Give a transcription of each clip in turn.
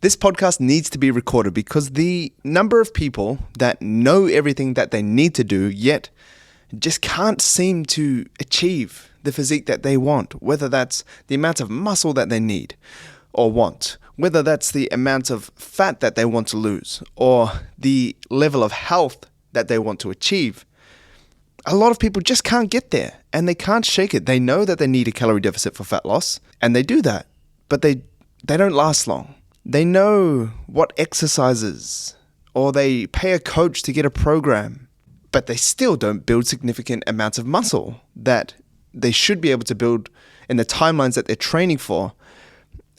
This podcast needs to be recorded because the number of people that know everything that they need to do, yet just can't seem to achieve the physique that they want, whether that's the amount of muscle that they need or want, whether that's the amount of fat that they want to lose, or the level of health that they want to achieve. A lot of people just can't get there and they can't shake it. They know that they need a calorie deficit for fat loss and they do that, but they don't last long. They know what exercises, or they pay a coach to get a program, but they still don't build significant amounts of muscle that they should be able to build in the timelines that they're training for.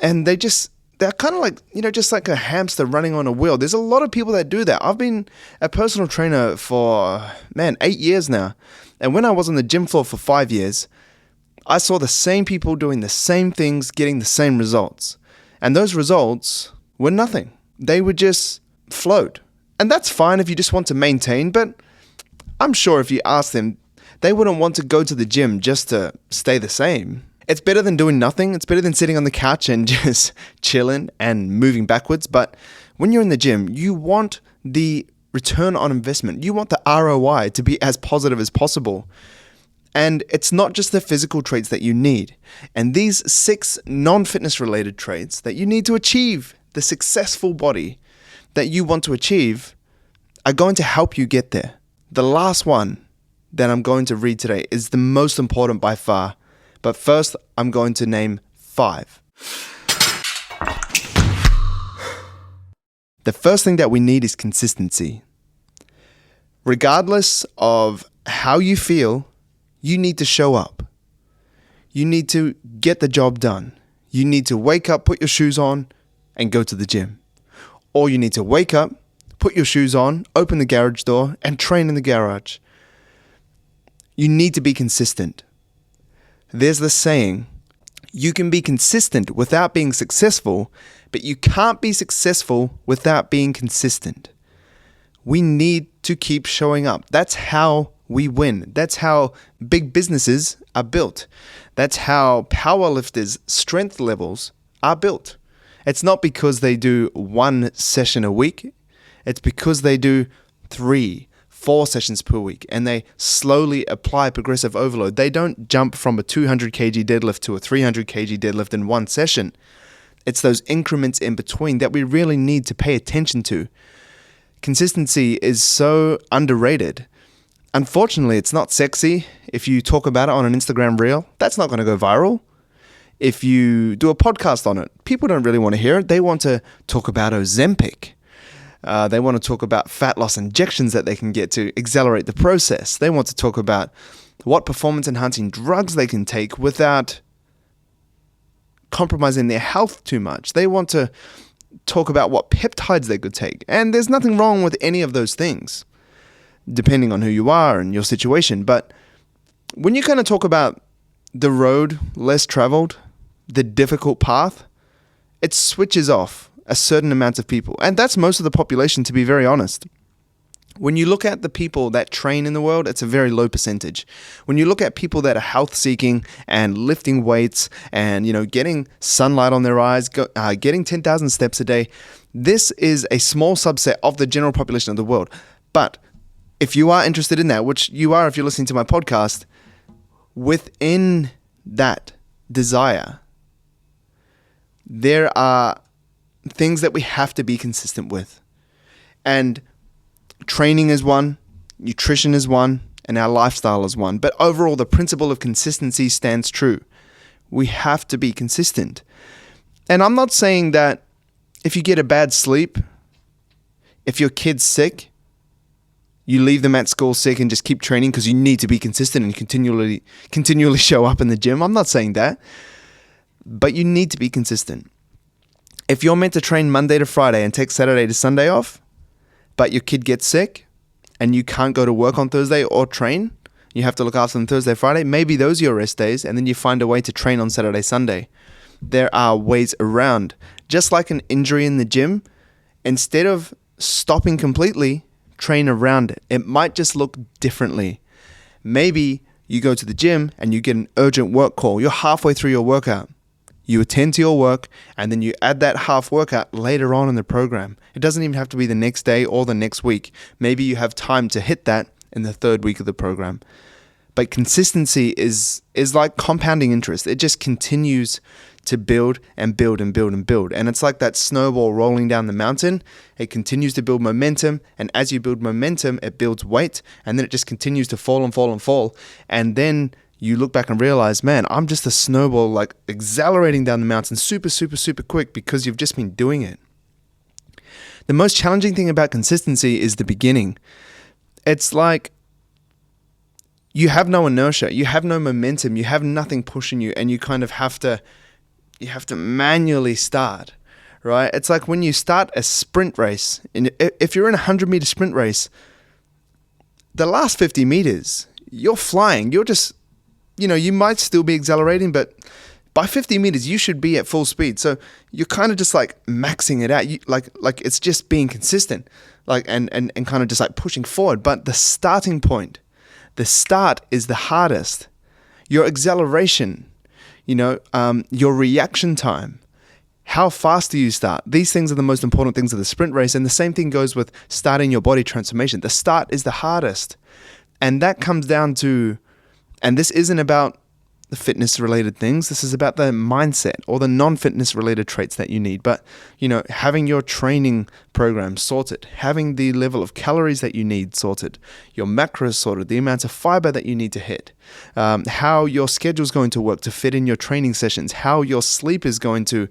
And they're kind of like, just like a hamster running on a wheel. There's a lot of people that do that. I've been a personal trainer for, 8 years now. And when I was on the gym floor for 5 years, I saw the same people doing the same things, getting the same results. And those results were nothing. They would just float. And that's fine if you just want to maintain, but I'm sure if you ask them, they wouldn't want to go to the gym just to stay the same. It's better than doing nothing. It's better than sitting on the couch and just chilling and moving backwards. But when you're in the gym, you want the return on investment. You want the ROI to be as positive as possible. And it's not just the physical traits that you need. And these 6 non-fitness related traits that you need to achieve the successful body that you want to achieve are going to help you get there. The last one that I'm going to read today is the most important by far. But first, I'm going to name 5. The first thing that we need is consistency. Regardless of how you feel, you need to show up. You need to get the job done. You need to wake up, put your shoes on, and go to the gym. Or you need to wake up, put your shoes on, open the garage door, and train in the garage. You need to be consistent. There's the saying, you can be consistent without being successful, but you can't be successful without being consistent. We need to keep showing up. That's how we win. That's how big businesses are built. That's how powerlifters' strength levels are built. It's not because they do 1 session a week. It's because they do 3, 4 sessions per week, and they slowly apply progressive overload. They don't jump from a 200 kg deadlift to a 300 kg deadlift in 1 session. It's those increments in between that we really need to pay attention to. Consistency is so underrated. Unfortunately, it's not sexy. If you talk about it on an Instagram reel, that's not going to go viral. If you do a podcast on it, people don't really want to hear it. They want to talk about Ozempic. They want to talk about fat loss injections that they can get to accelerate the process. They want to talk about what performance-enhancing drugs they can take without compromising their health too much. They want to talk about what peptides they could take. And there's nothing wrong with any of those things, depending on who you are and your situation. But when you kind of talk about the road less traveled, the difficult path, it switches off a certain amount of people. And that's most of the population, to be very honest. When you look at the people that train in the world, it's a very low percentage. When you look at people that are health seeking and lifting weights and, getting sunlight on their eyes, getting 10,000 steps a day, this is a small subset of the general population of the world. But if you are interested in that, which you are if you're listening to my podcast, within that desire, there are things that we have to be consistent with. And training is one, nutrition is one, and our lifestyle is one. But overall, the principle of consistency stands true. We have to be consistent. And I'm not saying that if you get a bad sleep, if your kid's sick, you leave them at school sick and just keep training because you need to be consistent and continually show up in the gym. I'm not saying that. But you need to be consistent. If you're meant to train Monday to Friday and take Saturday to Sunday off, but your kid gets sick and you can't go to work on Thursday or train, you have to look after them Thursday, Friday, maybe those are your rest days, and then you find a way to train on Saturday, Sunday. There are ways around. Just like an injury in the gym, instead of stopping completely, train around it. It might just look differently. Maybe you go to the gym and you get an urgent work call. You're halfway through your workout. You attend to your work, and then you add that half workout later on in the program. It doesn't even have to be the next day or the next week. Maybe you have time to hit that in the third week of the program. But consistency is like compounding interest. It just continues to build and build and build and build. And it's like that snowball rolling down the mountain. It continues to build momentum. And as you build momentum, it builds weight. And then it just continues to fall and fall and fall. And then you look back and realize, man, I'm just a snowball, like accelerating down the mountain super, super, super quick because you've just been doing it. The most challenging thing about consistency is the beginning. It's like you have no inertia, you have no momentum, you have nothing pushing you, and you kind of have to manually start, right? It's like when you start a sprint race, and if you're in a 100-meter sprint race, the last 50 meters, you're flying, you're just, you might still be accelerating, but by 50 meters, you should be at full speed. So you're kind of just like maxing it out. Like it's just being consistent, like and kind of just like pushing forward. But the starting point, the start is the hardest. Your acceleration, your reaction time, how fast do you start? These things are the most important things of the sprint race. And the same thing goes with starting your body transformation. The start is the hardest. And that comes down to, and this isn't about the fitness related things. This is about the mindset or the non-fitness related traits that you need. But, having your training program sorted, having the level of calories that you need sorted, your macros sorted, the amounts of fiber that you need to hit, how your schedule is going to work to fit in your training sessions, how your sleep is going to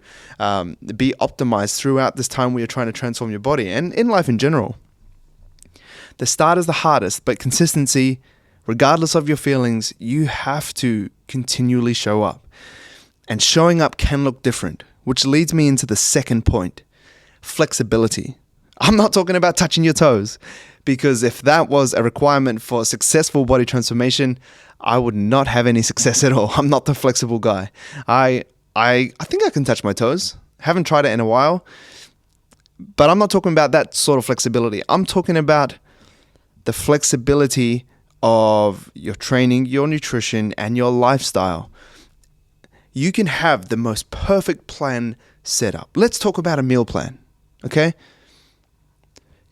be optimized throughout this time where you're trying to transform your body and in life in general. The start is the hardest, but consistency, regardless of your feelings, you have to continually show up. And showing up can look different, which leads me into the second point, flexibility. I'm not talking about touching your toes, because if that was a requirement for successful body transformation, I would not have any success at all. I'm not the flexible guy. I think I can touch my toes. Haven't tried it in a while, but I'm not talking about that sort of flexibility. I'm talking about the flexibility of your training, your nutrition, and your lifestyle. You can have the most perfect plan set up. Let's talk about a meal plan, okay?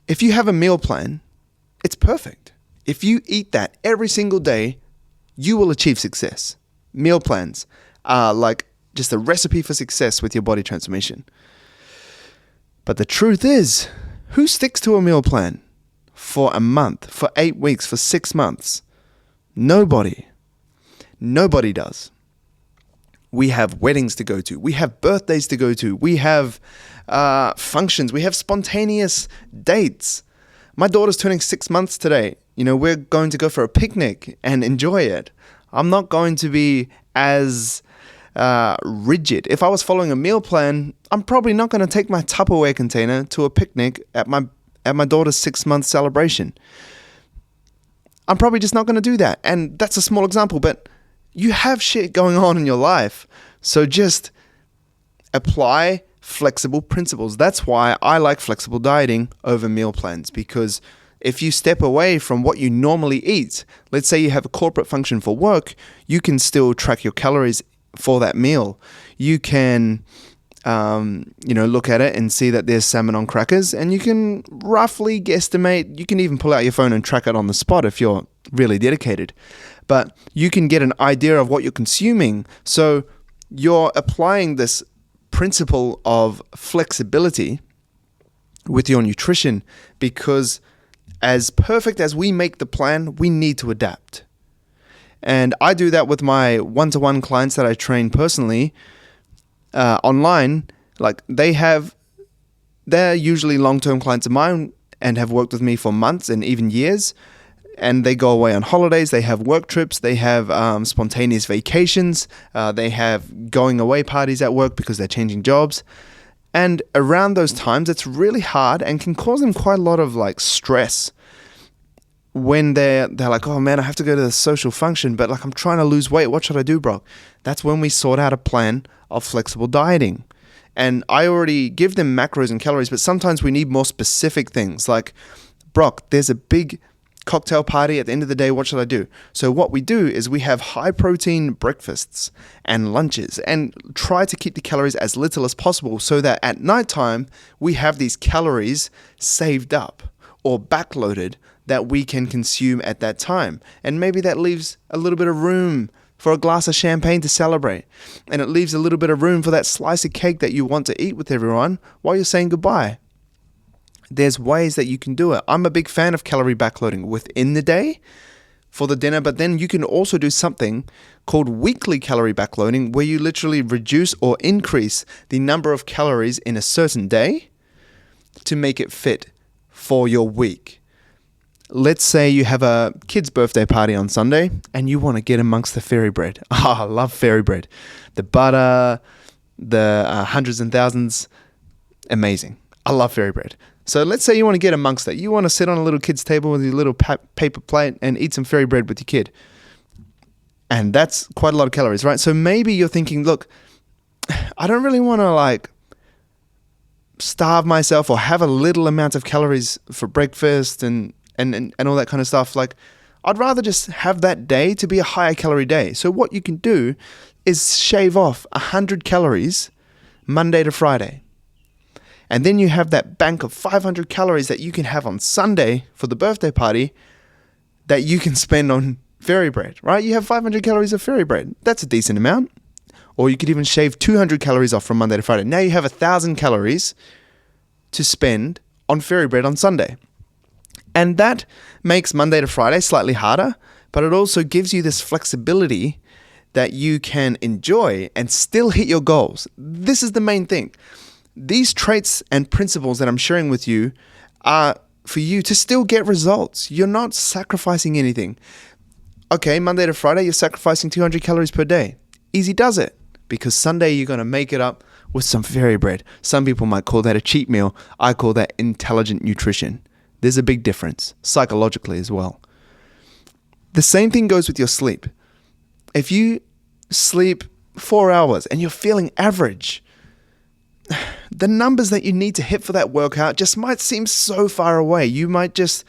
If you have a meal plan, it's perfect. If you eat that every single day, you will achieve success. Meal plans are like just a recipe for success with your body transformation. But the truth is, who sticks to a meal plan for a month, for 8 weeks, for 6 months? Nobody. Nobody does. We have weddings to go to. We have birthdays to go to. We have functions. We have spontaneous dates. My daughter's turning 6 months today. We're going to go for a picnic and enjoy it. I'm not going to be as rigid. If I was following a meal plan, I'm probably not going to take my Tupperware container to a picnic at my daughter's 6-month celebration. I'm probably just not going to do that. And that's a small example, but you have shit going on in your life. So just apply flexible principles. That's why I like flexible dieting over meal plans, because if you step away from what you normally eat, let's say you have a corporate function for work, you can still track your calories for that meal. You can look at it and see that there's salmon on crackers, and you can roughly guesstimate. You can even pull out your phone and track it on the spot if you're really dedicated. But you can get an idea of what you're consuming. So you're applying this principle of flexibility with your nutrition, because as perfect as we make the plan, we need to adapt. And I do that with my one-to-one clients that I train personally online. Like they're usually long-term clients of mine and have worked with me for months and even years. And they go away on holidays, they have work trips, they have spontaneous vacations, they have going away parties at work because they're changing jobs. And around those times, it's really hard and can cause them quite a lot of like stress when they're like, oh man, I have to go to the social function, but like I'm trying to lose weight. What should I do, Brock? That's when we sort out a plan of flexible dieting. And I already give them macros and calories, but sometimes we need more specific things like, Brock, there's a big cocktail party at the end of the day, what should I do? So what we do is we have high protein breakfasts and lunches and try to keep the calories as little as possible so that at nighttime we have these calories saved up or backloaded that we can consume at that time. And maybe that leaves a little bit of room for a glass of champagne to celebrate. And it leaves a little bit of room for that slice of cake that you want to eat with everyone while you're saying goodbye. There's ways that you can do it. I'm a big fan of calorie backloading within the day for the dinner, but then you can also do something called weekly calorie backloading, where you literally reduce or increase the number of calories in a certain day to make it fit for your week. Let's say you have a kid's birthday party on Sunday and you want to get amongst the fairy bread. I love fairy bread. The butter, the hundreds and thousands, amazing. I love fairy bread. So let's say you want to get amongst that. You want to sit on a little kid's table with your little paper plate and eat some fairy bread with your kid. And that's quite a lot of calories, right? So maybe you're thinking, look, I don't really want to starve myself or have a little amount of calories for breakfast and all that kind of stuff. I'd rather just have that day to be a higher calorie day. So what you can do is shave off 100 calories Monday to Friday. And then you have that bank of 500 calories that you can have on Sunday for the birthday party that you can spend on fairy bread, right? You have 500 calories of fairy bread. That's a decent amount. Or you could even shave 200 calories off from Monday to Friday. Now you have 1,000 calories to spend on fairy bread on Sunday. And that makes Monday to Friday slightly harder, but it also gives you this flexibility that you can enjoy and still hit your goals. This is the main thing. These traits and principles that I'm sharing with you are for you to still get results. You're not sacrificing anything. Okay, Monday to Friday, you're sacrificing 200 calories per day. Easy does it, because Sunday you're going to make it up with some fairy bread. Some people might call that a cheat meal. I call that intelligent nutrition. There's a big difference, psychologically as well. The same thing goes with your sleep. If you sleep 4 hours and you're feeling average, the numbers that you need to hit for that workout just might seem so far away. You might just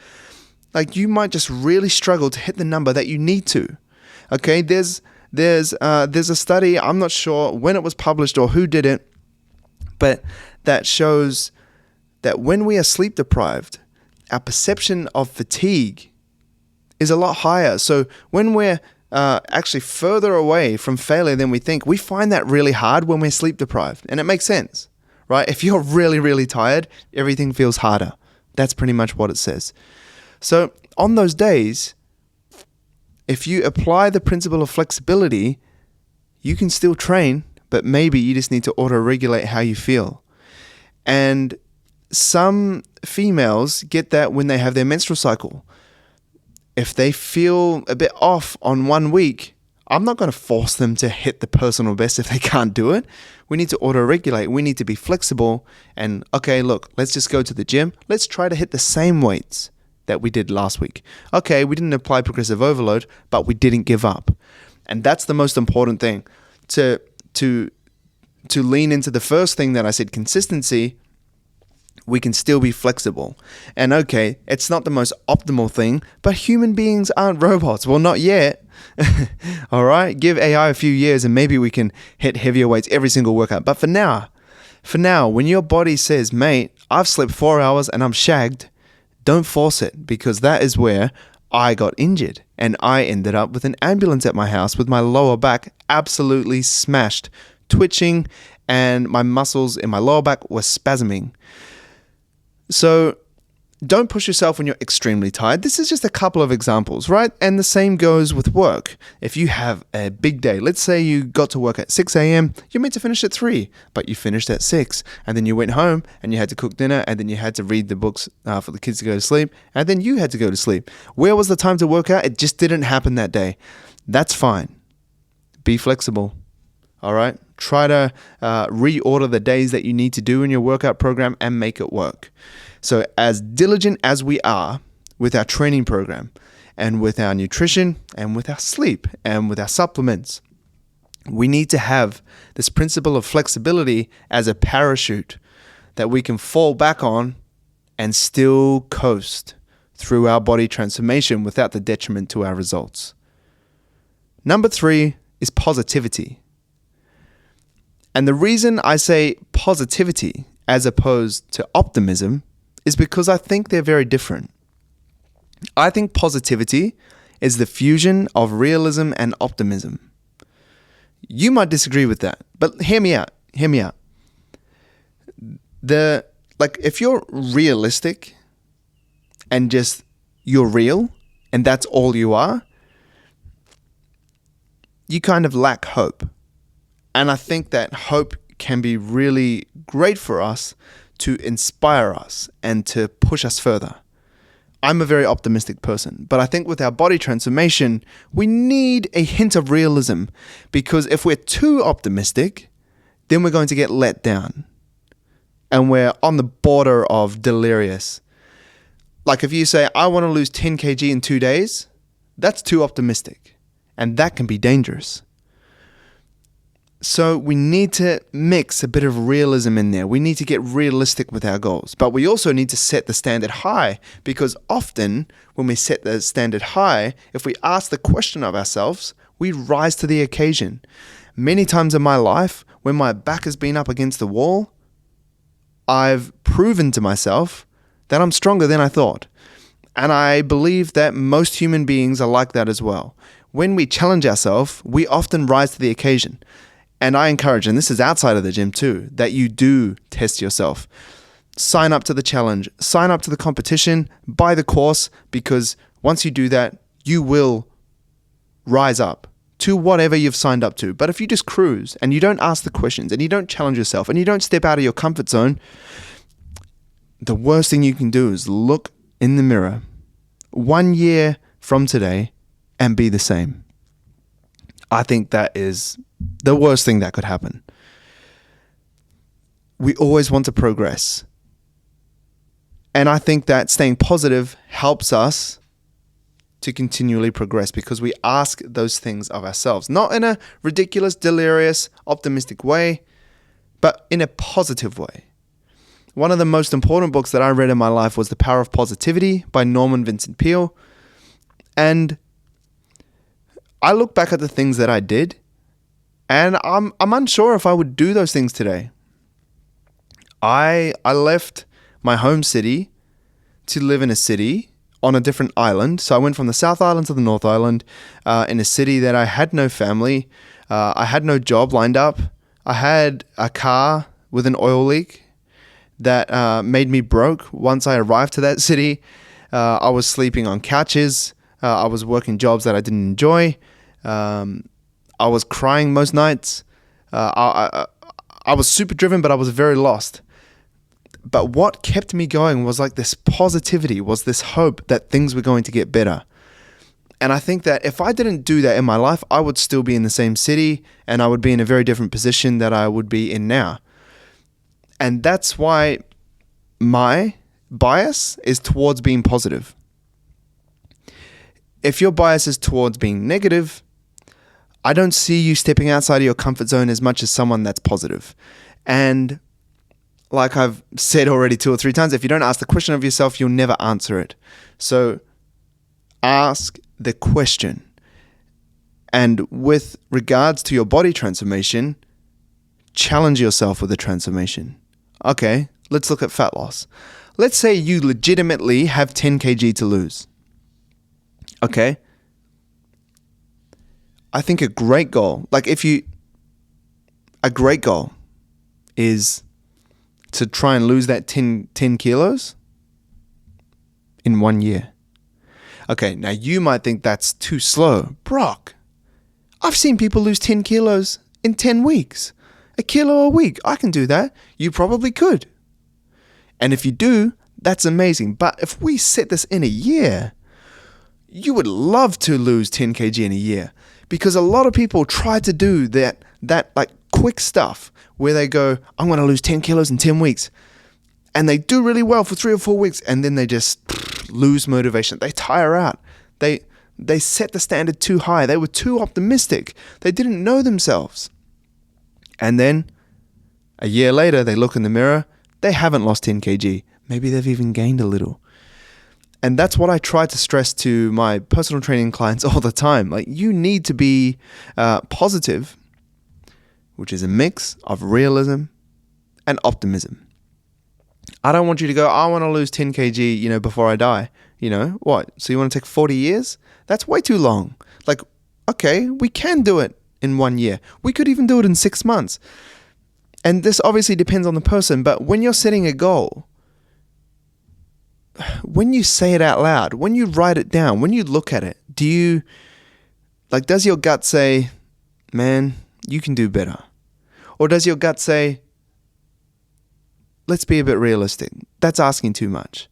really struggle to hit the number that you need to. Okay, there's a study, I'm not sure when it was published or who did it, but that shows that when we are sleep deprived, our perception of fatigue is a lot higher. So when we're actually further away from failure than we think, we find that really hard when we're sleep deprived. And it makes sense, right? If you're really, really tired, everything feels harder. That's pretty much what it says. So on those days, if you apply the principle of flexibility, you can still train, but maybe you just need to auto-regulate how you feel. And some females get that when they have their menstrual cycle. If they feel a bit off on 1 week, I'm not going to force them to hit the personal best if they can't do it. We need to auto-regulate. We need to be flexible. And okay, look, let's just go to the gym. Let's try to hit the same weights that we did last week. Okay, we didn't apply progressive overload, but we didn't give up. And that's the most important thing. To lean into the first thing that I said, consistency, we can still be flexible. And okay, it's not the most optimal thing, but human beings aren't robots. Well, not yet. All right, give AI a few years and maybe we can hit heavier weights every single workout. But for now, when your body says, mate, I've slept 4 hours and I'm shagged, don't force it, because that is where I got injured. And I ended up with an ambulance at my house with my lower back absolutely smashed, twitching, and my muscles in my lower back were spasming. So don't push yourself when you're extremely tired. This is just a couple of examples, right? And the same goes with work. If you have a big day, let's say you got to work at 6 a.m., you're meant to finish at 3, but you finished at 6, and then you went home and you had to cook dinner, and then you had to read the books for the kids to go to sleep, and then you had to go to sleep. Where was the time to work out? It just didn't happen that day. That's fine. Be flexible. All right? Try to reorder the days that you need to do in your workout program and make it work. So as diligent as we are with our training program and with our nutrition and with our sleep and with our supplements, we need to have this principle of flexibility as a parachute that we can fall back on and still coast through our body transformation without the detriment to our results. Number 3 is positivity. And the reason I say positivity as opposed to optimism is because I think they're very different. I think positivity is the fusion of realism and optimism. You might disagree with that, but hear me out. If you're realistic and just you're real and that's all you are, you kind of lack hope. And I think that hope can be really great for us to inspire us and to push us further. I'm a very optimistic person, but I think with our body transformation, we need a hint of realism, because if we're too optimistic, then we're going to get let down and we're on the border of delirious. Like if you say, I want to lose 10 kg in 2 days, that's too optimistic, and that can be dangerous. So we need to mix a bit of realism in there. We need to get realistic with our goals. But we also need to set the standard high, because often when we set the standard high, if we ask the question of ourselves, we rise to the occasion. Many times in my life, when my back has been up against the wall, I've proven to myself that I'm stronger than I thought. And I believe that most human beings are like that as well. When we challenge ourselves, we often rise to the occasion. And I encourage, and this is outside of the gym too, that you do test yourself. Sign up to the challenge, sign up to the competition, buy the course, because once you do that, you will rise up to whatever you've signed up to. But if you just cruise and you don't ask the questions and you don't challenge yourself and you don't step out of your comfort zone, the worst thing you can do is look in the mirror 1 year from today and be the same. I think that is the worst thing that could happen. We always want to progress. And I think that staying positive helps us to continually progress, because we ask those things of ourselves, not in a ridiculous, delirious, optimistic way, but in a positive way. One of the most important books that I read in my life was The Power of Positivity by Norman Vincent Peale. And I look back at the things that I did, and I'm unsure if I would do those things today. I left my home city to live in a city on a different island. So I went from the South Island to the North Island in a city that I had no family. I had no job lined up. I had a car with an oil leak that made me broke once I arrived to that city. I was sleeping on couches. I was working jobs that I didn't enjoy. I was crying most nights. I was super driven, but I was very lost. But what kept me going was like this positivity, was this hope that things were going to get better. And I think that if I didn't do that in my life, I would still be in the same city and I would be in a very different position that I would be in now. And that's why my bias is towards being positive. If your bias is towards being negative, I don't see you stepping outside of your comfort zone as much as someone that's positive. And like I've said already 2 or 3 times, if you don't ask the question of yourself, you'll never answer it. So ask the question. And with regards to your body transformation, challenge yourself with the transformation. Okay, let's look at fat loss. Let's say you legitimately have 10 kg to lose. Okay. I think a great goal is to try and lose that 10 kilos in 1 year. Okay, now you might think that's too slow. Brock, I've seen people lose 10 kilos in 10 weeks. 1 kilo a week. I can do that. You probably could. And if you do, that's amazing. But if we set this in a year, you would love to lose 10 kg in a year, because a lot of people try to do that like quick stuff where they go, I'm going to lose 10 kilos in 10 weeks. And they do really well for 3 or 4 weeks, and then they just lose motivation. They tire out. They set the standard too high. They were too optimistic. They didn't know themselves. And then a year later, they look in the mirror. They haven't lost 10 kg. Maybe they've even gained a little. And that's what I try to stress to my personal training clients all the time. Like, you need to be positive, which is a mix of realism and optimism. I don't want you to go, I want to lose 10 kg, before I die. What? So you want to take 40 years? That's way too long. Like, okay, we can do it in 1 year. We could even do it in 6 months. And this obviously depends on the person, but when you're setting a goal, when you say it out loud, when you write it down, when you look at it, does your gut say, man, you can do better? Or does your gut say, let's be a bit realistic. That's asking too much.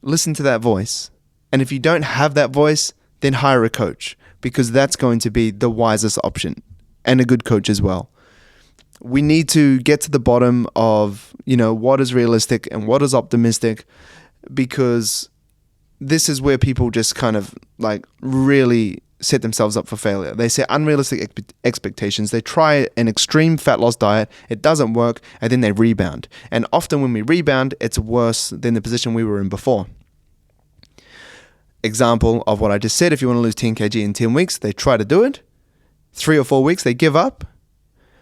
Listen to that voice. And if you don't have that voice, then hire a coach, because that's going to be the wisest option, and a good coach as well. We need to get to the bottom of, what is realistic and what is optimistic, because this is where people just kind of really set themselves up for failure. They set unrealistic expectations. They try an extreme fat loss diet. It doesn't work, and then they rebound. And often when we rebound, it's worse than the position we were in before. Example of what I just said, if you want to lose 10 kg in 10 weeks, they try to do it. 3 or 4 weeks, they give up.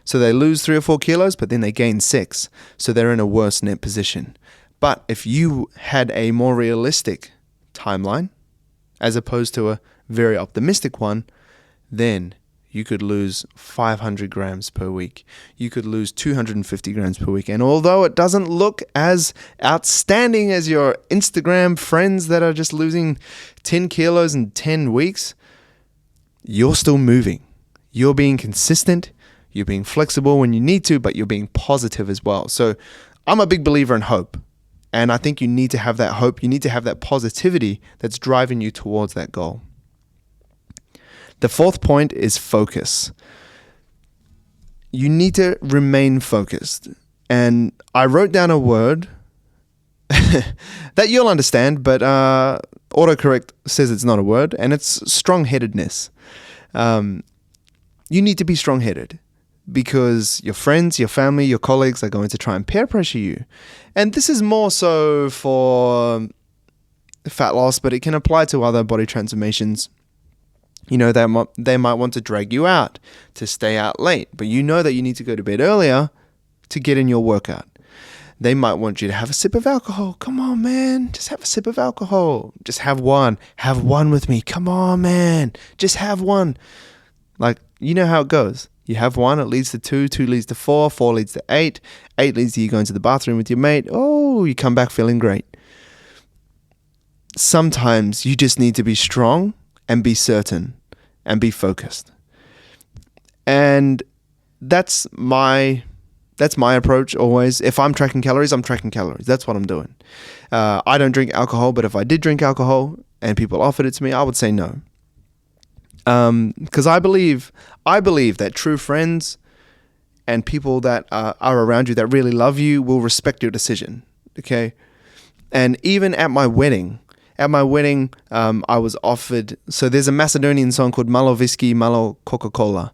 So they lose 3 or 4 kilos, but then they gain 6. So they're in a worse net position. But if you had a more realistic timeline, as opposed to a very optimistic one, then you could lose 500 grams per week. You could lose 250 grams per week. And although it doesn't look as outstanding as your Instagram friends that are just losing 10 kilos in 10 weeks, you're still moving. You're being consistent. You're being flexible when you need to, but you're being positive as well. So I'm a big believer in hope. And I think you need to have that hope. You need to have that positivity that's driving you towards that goal. The fourth point is focus. You need to remain focused. And I wrote down a word that you'll understand, but autocorrect says it's not a word, and it's strong-headedness. You need to be strong-headed, because your friends, your family, your colleagues are going to try and peer pressure you. And this is more so for fat loss, but it can apply to other body transformations. They might want to drag you out to stay out late, but you know that you need to go to bed earlier to get in your workout. They might want you to have a sip of alcohol. Come on, man. Just have a sip of alcohol. Just have one. Have one with me. Come on, man. Just have one. You know how it goes. You have one, it leads to 2, 2 leads to 4, 4 leads to 8, 8 leads to you going to the bathroom with your mate. Oh, you come back feeling great. Sometimes you just need to be strong and be certain and be focused. And that's my approach always. If I'm tracking calories, I'm tracking calories. That's what I'm doing. I don't drink alcohol, but if I did drink alcohol and people offered it to me, I would say no. Because I believe that true friends and people that are around you that really love you will respect your decision. Okay. And even at my wedding, I was offered, so there's a Macedonian song called Malo Whiskey, Malo Coca-Cola,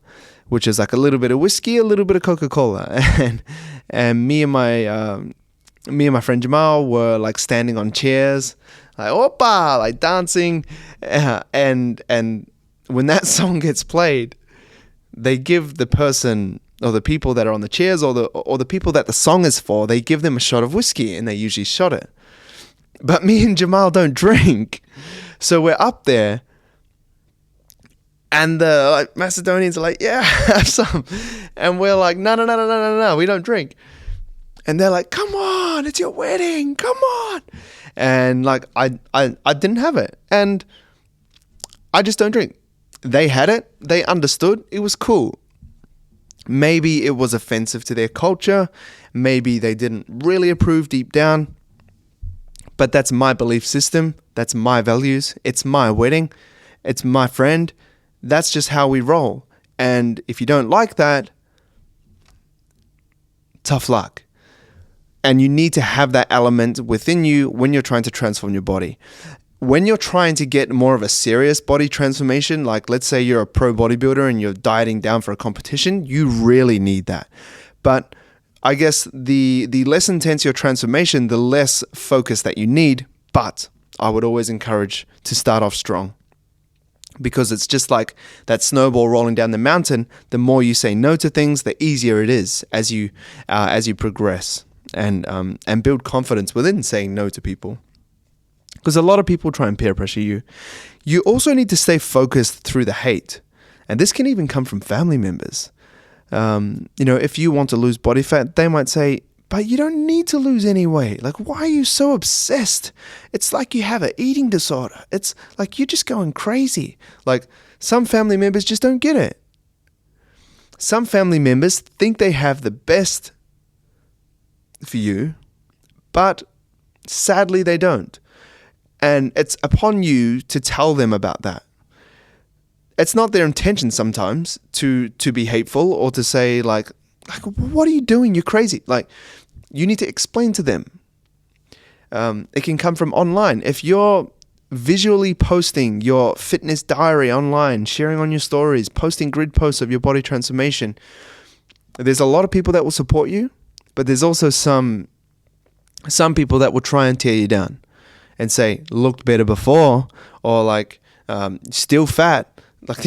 which is like a little bit of whiskey, a little bit of Coca-Cola. And me and my friend Jamal were standing on chairs, opa, dancing. And when that song gets played, they give the person or the people that are on the chairs or the people that the song is for, they give them a shot of whiskey, and they usually shot it. But me and Jamal don't drink. So we're up there, and the Macedonians are like, yeah, have some. And we're like, no, we don't drink. And they're like, come on, it's your wedding, come on. And I didn't have it. And I just don't drink. They had it. They understood. It was cool. Maybe it was offensive to their culture. Maybe they didn't really approve deep down. But that's my belief system. That's my values. It's my wedding. It's my friend. That's just how we roll. And if you don't like that, tough luck. And you need to have that element within you when you're trying to transform your body. When you're trying to get more of a serious body transformation, like let's say you're a pro bodybuilder and you're dieting down for a competition, you really need that. But I guess the less intense your transformation, the less focus that you need. But I would always encourage to start off strong. Because it's just like that snowball rolling down the mountain. The more you say no to things, the easier it is as you progress and build confidence within saying no to people. Because a lot of people try and peer pressure you. You also need to stay focused through the hate, and this can even come from family members. If you want to lose body fat, they might say, "But you don't need to lose any weight. Like, why are you so obsessed? It's like you have an eating disorder. It's like you're just going crazy." Like, some family members just don't get it. Some family members think they have the best for you, but sadly they don't. And it's upon you to tell them about that. It's not their intention sometimes to be hateful or to say like, what are you doing? You're crazy. Like, you need to explain to them. It can come from online. If you're visually posting your fitness diary online, sharing on your stories, posting grid posts of your body transformation, there's a lot of people that will support you, but there's also some people that will try and tear you down and say, looked better before, or like, still fat. Like,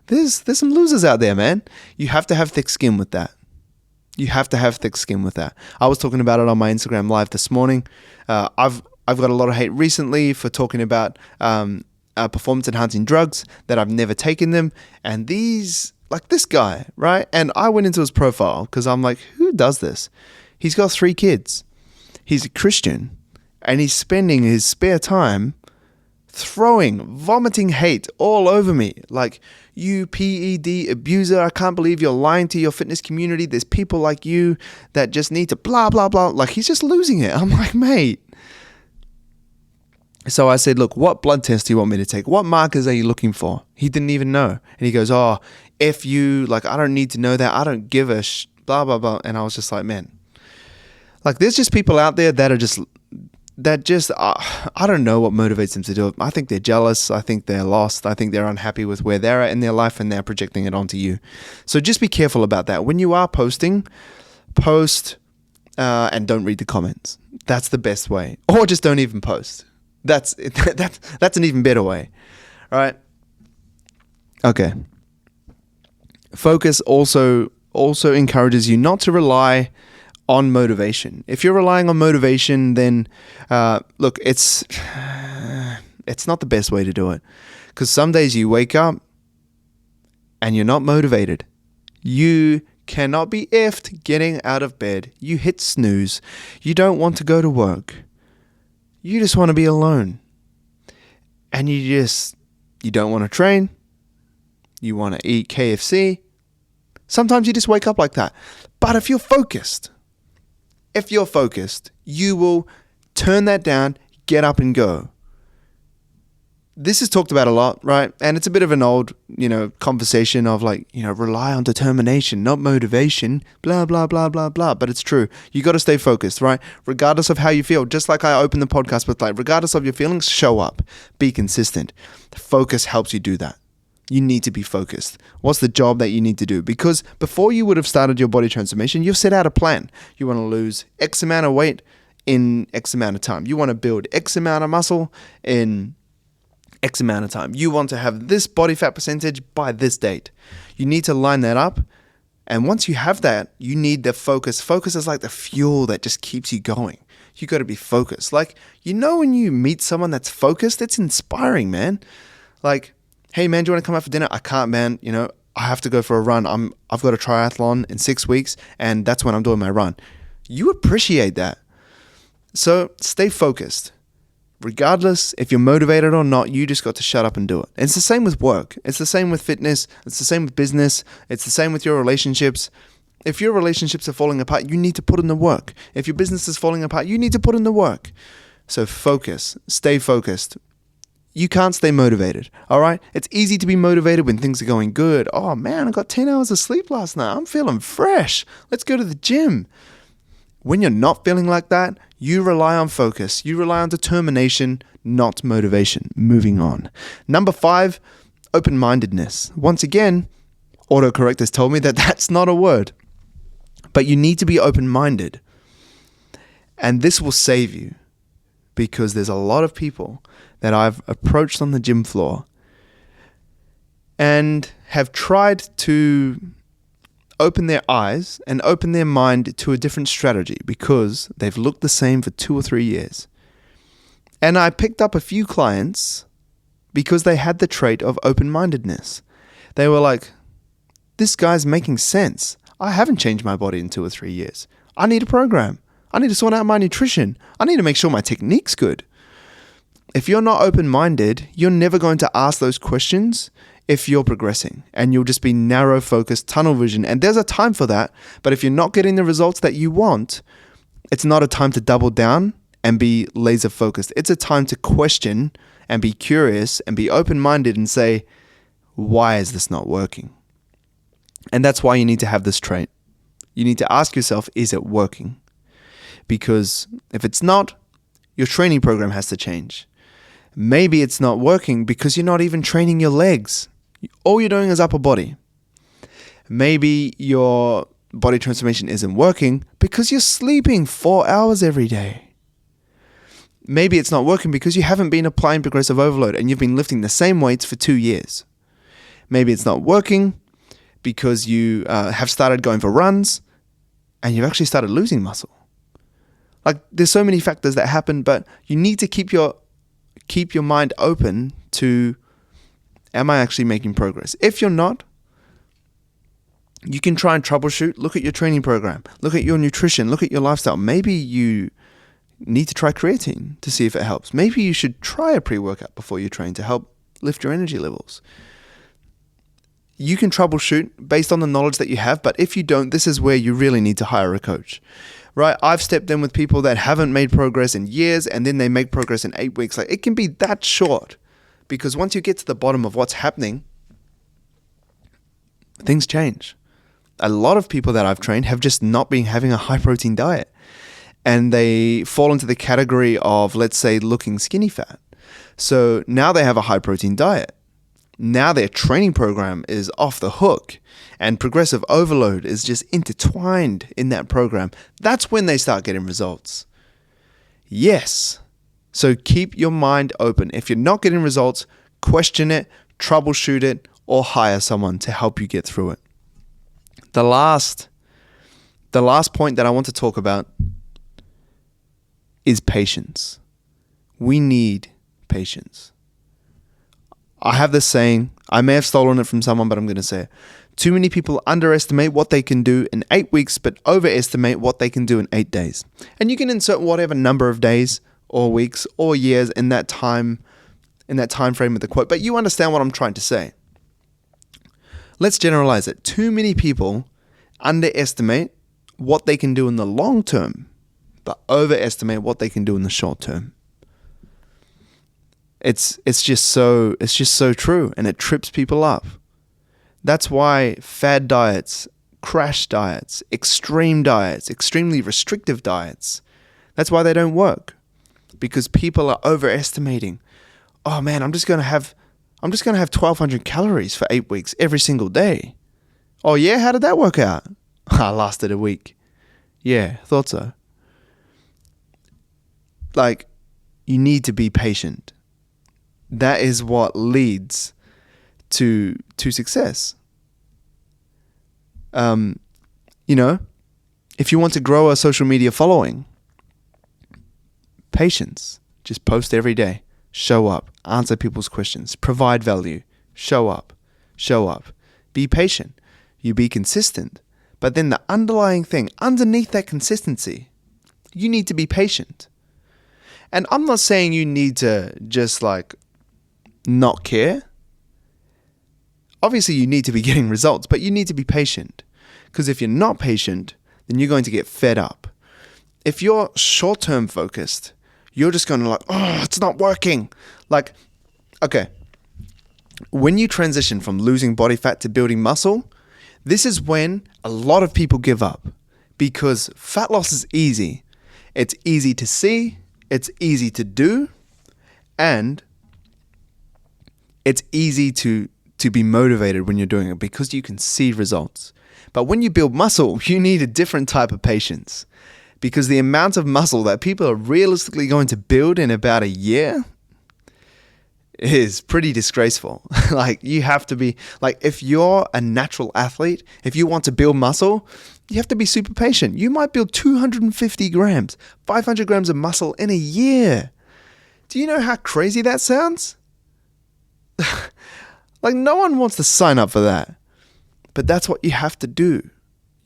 there's some losers out there, man. You have to have thick skin with that. You have to have thick skin with that. I was talking about it on my Instagram live this morning. I've got a lot of hate recently for talking about performance enhancing drugs, that I've never taken them. And these, like this guy, right? And I went into his profile because I'm like, who does this? He's got 3 kids. He's a Christian, and he's spending his spare time vomiting hate all over me. Like, you PED abuser, I can't believe you're lying to your fitness community. There's people like you that just need to blah, blah, blah. Like, he's just losing it. I'm like, mate. So I said, look, what blood test do you want me to take? What markers are you looking for? He didn't even know. And he goes, oh, F you, like, I don't need to know that. I don't give a blah, blah, blah. And I was just like, man, like, there's just people out there that I don't know what motivates them to do it. I think they're jealous. I think they're lost. I think they're unhappy with where they're at in their life, and they're projecting it onto you. So just be careful about that. When you are post and don't read the comments. That's the best way. Or just don't even post. That's an even better way. All right. Okay. Focus also encourages you not to rely on motivation. If you're relying on motivation, then look, it's not the best way to do it. Because some days you wake up and you're not motivated. You cannot be effed getting out of bed. You hit snooze. You don't want to go to work. You just want to be alone. And you don't want to train. You want to eat KFC. Sometimes you just wake up like that. But if you're focused, you will turn that down, get up and go. This is talked about a lot, right? And it's a bit of an old, conversation of like, rely on determination, not motivation, blah, blah, blah, blah, blah. But it's true. You got to stay focused, right? Regardless of how you feel. Just like I opened the podcast with, like, regardless of your feelings, show up, be consistent. Focus helps you do that. You need to be focused. What's the job that you need to do? Because before you would have started your body transformation, you've set out a plan. You want to lose X amount of weight in X amount of time. You want to build X amount of muscle in X amount of time. You want to have this body fat percentage by this date. You need to line that up. And once you have that, you need the focus. Focus is like the fuel that just keeps you going. You got to be focused. Like, when you meet someone that's focused, it's inspiring, man. Like, hey man, do you want to come out for dinner? I can't, man. I have to go for a run. I've got a triathlon in 6 weeks, and that's when I'm doing my run. You appreciate that. So stay focused. Regardless if you're motivated or not, you just got to shut up and do it. And it's the same with work. It's the same with fitness. It's the same with business. It's the same with your relationships. If your relationships are falling apart, you need to put in the work. If your business is falling apart, you need to put in the work. So focus. Stay focused. You can't stay motivated, all right? It's easy to be motivated when things are going good. Oh, man, I got 10 hours of sleep last night. I'm feeling fresh. Let's go to the gym. When you're not feeling like that, you rely on focus. You rely on determination, not motivation. Moving on. Number 5, open-mindedness. Once again, autocorrect has told me that that's not a word. But you need to be open-minded. And this will save you. because there's a lot of people that I've approached on the gym floor and have tried to open their eyes and open their mind to a different strategy because they've looked the same for 2 or 3 years. And I picked up a few clients because they had the trait of open-mindedness. They were like, this guy's making sense. I haven't changed my body in 2 or 3 years. I need a program. I need to sort out my nutrition. I need to make sure my technique's good. If you're not open-minded, you're never going to ask those questions if you're progressing, and you'll just be narrow focused, tunnel vision. And there's a time for that, but if you're not getting the results that you want, it's not a time to double down and be laser focused. It's a time to question and be curious and be open-minded and say, why is this not working? And that's why you need to have this trait. You need to ask yourself, is it working? Because if it's not, your training program has to change. Maybe it's not working because you're not even training your legs. All you're doing is upper body. Maybe your body transformation isn't working because you're sleeping 4 hours every day. Maybe it's not working because you haven't been applying progressive overload and you've been lifting the same weights for 2 years. Maybe it's not working because you have started going for runs and you've actually started losing muscle. Like, there's so many factors that happen, but you need to keep your mind open to, am I actually making progress? If you're not, you can try and troubleshoot. Look at your training program. Look at your nutrition. Look at your lifestyle. Maybe you need to try creatine to see if it helps. Maybe you should try a pre-workout before you train to help lift your energy levels. You can troubleshoot based on the knowledge that you have, but if you don't, this is where you really need to hire a coach. Right? I've stepped in with people that haven't made progress in years, and then they make progress in 8 weeks. Like, it can be that short, because once you get to the bottom of what's happening, things change. A lot of people that I've trained have just not been having a high protein diet, and they fall into the category of, let's say, looking skinny fat. So now they have a high protein diet. Now their training program is off the hook, and progressive overload is just intertwined in that program. That's when they start getting results. Yes. So keep your mind open. If you're not getting results, question it, troubleshoot it, or hire someone to help you get through it. The last point that I want to talk about is patience. We need patience. I have this saying, I may have stolen it from someone, but I'm going to say it. Too many people underestimate what they can do in 8 weeks, but overestimate what they can do in 8 days. And you can insert whatever number of days or weeks or years in that time frame of the quote, but you understand what I'm trying to say. Let's generalize it. Too many people underestimate what they can do in the long term, but overestimate what they can do in the short term. It's just so true, and it trips people up. That's why fad diets, crash diets, extremely restrictive diets, that's why they don't work. Because people are overestimating. Oh man, I'm just gonna have 1,200 calories for 8 weeks every single day. Oh yeah, how did that work out? I lasted a week. Yeah, thought so. Like, you need to be patient. That is what leads to success. If you want to grow a social media following, patience. Just post every day. Show up. Answer people's questions. Provide value. Show up. Be patient. You be consistent. But then the underlying thing, underneath that consistency, you need to be patient. And I'm not saying you need to just not care. Obviously, you need to be getting results, but you need to be patient. Because if you're not patient, then you're going to get fed up. If you're short-term focused, you're just going to it's not working. Okay, when you transition from losing body fat to building muscle, this is when a lot of people give up. Because fat loss is easy. It's easy to see, it's easy to do, and it's easy to be motivated when you're doing it because you can see results. But when you build muscle, you need a different type of patience because the amount of muscle that people are realistically going to build in about a year is pretty disgraceful. Like, you have to be, like, if you're a natural athlete, if you want to build muscle, you have to be super patient. You might build 250 grams, 500 grams of muscle in a year. Do you know how crazy that sounds? Like, no one wants to sign up for that. But that's what you have to do.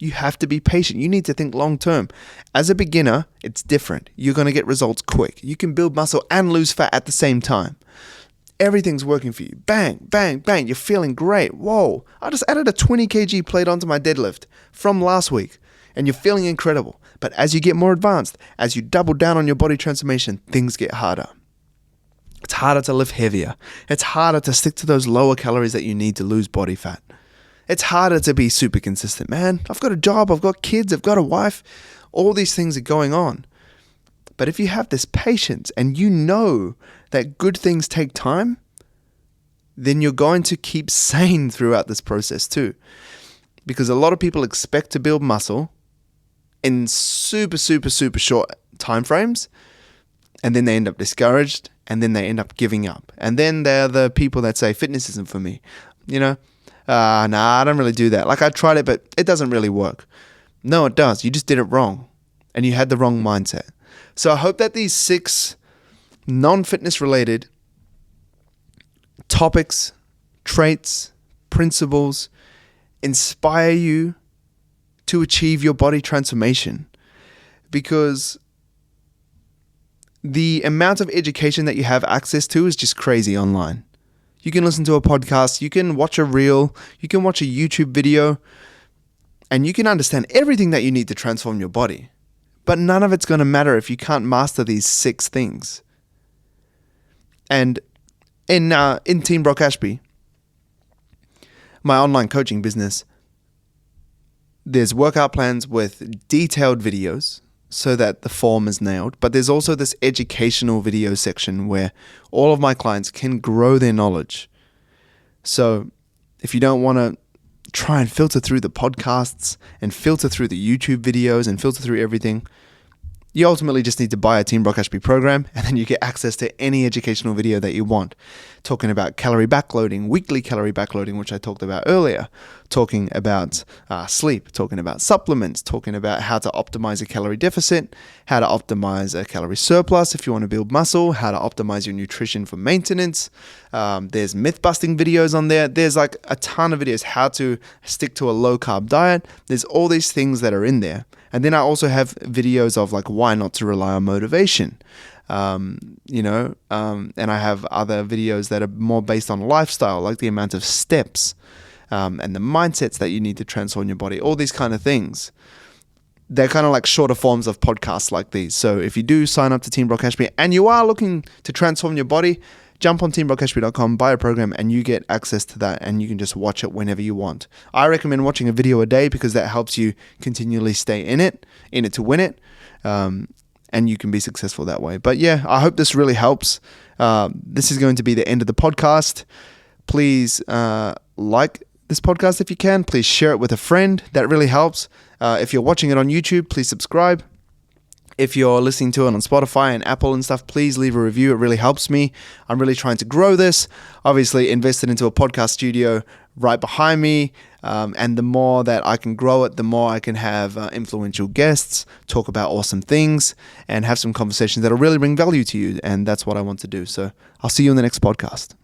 You have to be patient. You need to think long term. As a beginner, it's different. You're going to get results quick. You can build muscle and lose fat at the same time. Everything's working for you. Bang, bang, bang. You're feeling great. Whoa. I just added a 20 kg plate onto my deadlift from last week, and you're feeling incredible. But as you get more advanced, as you double down on your body transformation, things get harder. It's harder to lift heavier. It's harder to stick to those lower calories that you need to lose body fat. It's harder to be super consistent, man. I've got a job, I've got kids, I've got a wife. All these things are going on. But if you have this patience and you know that good things take time, then you're going to keep sane throughout this process too. Because a lot of people expect to build muscle in super short time frames, and then they end up discouraged, and then they end up giving up. And then they're the people that say, fitness isn't for me. You know, I don't really do that. Like, I tried it, but it doesn't really work. No, it does. You just did it wrong, and you had the wrong mindset. So I hope that these 6 non-fitness related topics, traits, principles inspire you to achieve your body transformation, because the amount of education that you have access to is just crazy online. You can listen to a podcast, you can watch a reel, you can watch a YouTube video, and you can understand everything that you need to transform your body. But none of it's going to matter if you can't master these 6 things. And in Team Brock Ashby, my online coaching business, there's workout plans with detailed videos so that the form is nailed. But there's also this educational video section where all of my clients can grow their knowledge. So if you don't want to try and filter through the podcasts and filter through the YouTube videos and filter through everything, you ultimately just need to buy a Team Brock Ashby program, and then you get access to any educational video that you want. Talking about calorie backloading, weekly calorie backloading, which I talked about earlier. Talking about sleep, talking about supplements, talking about how to optimize a calorie deficit, how to optimize a calorie surplus if you want to build muscle, how to optimize your nutrition for maintenance. There's myth-busting videos on there. There's like a ton of videos, how to stick to a low-carb diet. There's all these things that are in there. And then I also have videos of like why not to rely on motivation, and I have other videos that are more based on lifestyle, like the amount of steps and the mindsets that you need to transform your body, all these kind of things. They're kind of like shorter forms of podcasts like these. So if you do sign up to Team Brock Ashby and you are looking to transform your body, jump on teambrocashby.com, buy a program, and you get access to that, and you can just watch it whenever you want. I recommend watching a video a day because that helps you continually stay in it to win it, and you can be successful that way. But yeah, I hope this really helps. This is going to be the end of the podcast. Please like this podcast if you can. Please share it with a friend. That really helps. If you're watching it on YouTube, please subscribe. If you're listening to it on Spotify and Apple and stuff, please leave a review. It really helps me. I'm really trying to grow this. Obviously, invested into a podcast studio right behind me. And the more that I can grow it, the more I can have influential guests, talk about awesome things, and have some conversations that'll really bring value to you. And that's what I want to do. So I'll see you in the next podcast.